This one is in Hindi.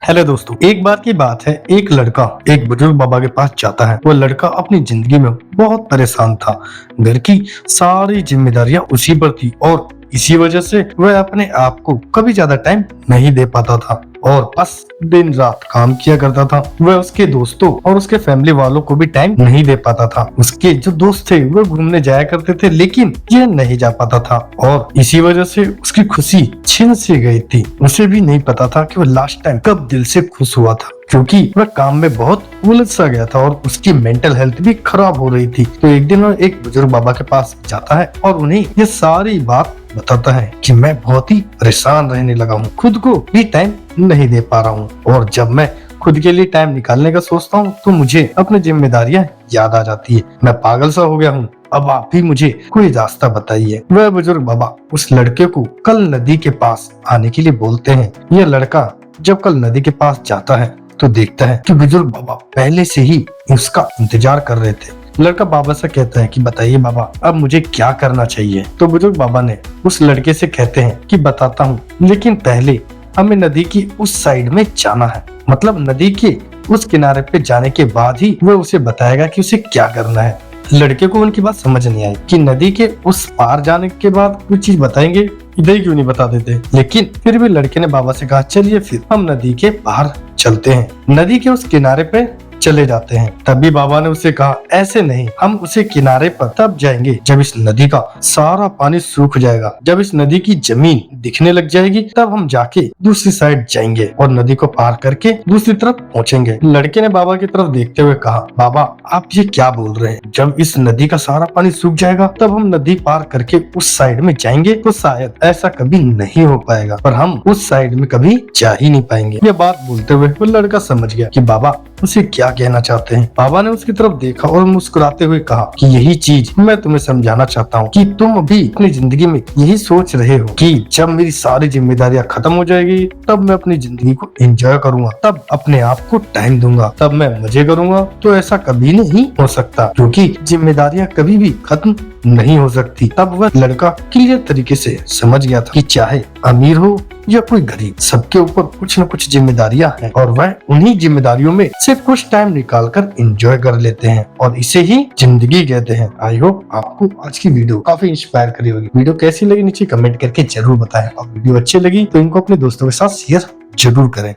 हेलो दोस्तों, एक बार की बात है। एक लड़का एक बुजुर्ग बाबा के पास जाता है। वो लड़का अपनी जिंदगी में बहुत परेशान था। घर की सारी जिम्मेदारियां उसी पर थी और इसी वजह से वह अपने आप को कभी ज्यादा टाइम नहीं दे पाता था और बस दिन रात काम किया करता था। वह उसके दोस्तों और उसके फैमिली वालों को भी टाइम नहीं दे पाता था। उसके जो दोस्त थे वो घूमने जाया करते थे, लेकिन यह नहीं जा पाता था और इसी वजह से उसकी खुशी छिन सी गई थी। उसे भी नहीं पता था कि वह लास्ट टाइम कब दिल से खुश हुआ था, क्योंकि वह काम में बहुत उलझ सा गया था और उसकी मेंटल हेल्थ भी खराब हो रही थी। तो एक दिन वह एक बुजुर्ग बाबा के पास जाता है और उन्हें ये सारी बात बताता है कि मैं बहुत ही परेशान रहने लगा हूँ, खुद को भी टाइम नहीं दे पा रहा हूँ और जब मैं खुद के लिए टाइम निकालने का सोचता हूँ तो मुझे अपनी जिम्मेदारियां याद आ जाती है। मैं पागल सा हो गया हूँ, अब आप भी मुझे कोई रास्ता बताइए। वह बुजुर्ग बाबा उस लड़के को कल नदी के पास आने के लिए बोलते हैं। यह लड़का जब कल नदी के पास जाता है तो देखता है कि बुजुर्ग बाबा पहले से ही उसका इंतजार कर रहे थे। लड़का बाबा से कहता है कि बताइए बाबा, अब मुझे क्या करना चाहिए। तो बुजुर्ग बाबा ने उस लड़के से कहते हैं कि बताता हूँ, लेकिन पहले हमें नदी की उस साइड में जाना है। मतलब नदी के उस किनारे पे जाने के बाद ही वह उसे बताएगा कि उसे क्या करना है। लड़के को उनकी बात समझ नहीं आई कि नदी के उस पार जाने के बाद कोई चीज बताएंगे, इधर क्यों नहीं बता देते। लेकिन फिर भी लड़के ने बाबा से कहा, चलिए फिर हम नदी के पार चलते हैं। नदी के उस किनारे पे चले जाते हैं। तभी बाबा ने उसे कहा, ऐसे नहीं, हम उसे किनारे पर तब जाएंगे जब इस नदी का सारा पानी सूख जाएगा, जब इस नदी की जमीन दिखने लग जाएगी, तब हम जाके दूसरी साइड जाएंगे और नदी को पार करके दूसरी तरफ पहुंचेंगे। लड़के ने बाबा की तरफ देखते हुए कहा, बाबा आप ये क्या बोल रहे हैं? जब इस नदी का सारा पानी सूख जाएगा तब हम नदी पार करके उस साइड में जाएंगे? तो शायद ऐसा कभी नहीं हो पाएगा, पर हम उस साइड में कभी जा ही नहीं पाएंगे। ये बात बोलते हुए वो लड़का समझ गया कि बाबा उसे क्या कहना चाहते हैं। बाबा ने उसकी तरफ देखा और मुस्कुराते हुए कहा कि यही चीज मैं तुम्हें समझाना चाहता हूँ कि तुम अभी अपनी जिंदगी में यही सोच रहे हो कि जब मेरी सारी जिम्मेदारियां खत्म हो जाएगी तब मैं अपनी जिंदगी को एंजॉय करूंगा, तब अपने आप को टाइम दूंगा, तब मैं मजे करूंगा। तो ऐसा कभी नहीं हो सकता, क्योंकि जिम्मेदारियां कभी भी खत्म नहीं हो सकती। तब वह लड़का क्लियर तरीके से समझ गया था कि चाहे अमीर हो या कोई गरीब, सबके ऊपर कुछ न कुछ जिम्मेदारियां हैं और वह उन्हीं जिम्मेदारियों में से कुछ टाइम निकालकर एंजॉय कर लेते हैं और इसे ही जिंदगी कहते हैं। आई होप आपको आज की वीडियो काफी इंस्पायर करी होगी। वीडियो कैसी लगी नीचे कमेंट करके जरूर बताएं और वीडियो अच्छी लगी तो इनको अपने दोस्तों के साथ शेयर जरूर करें।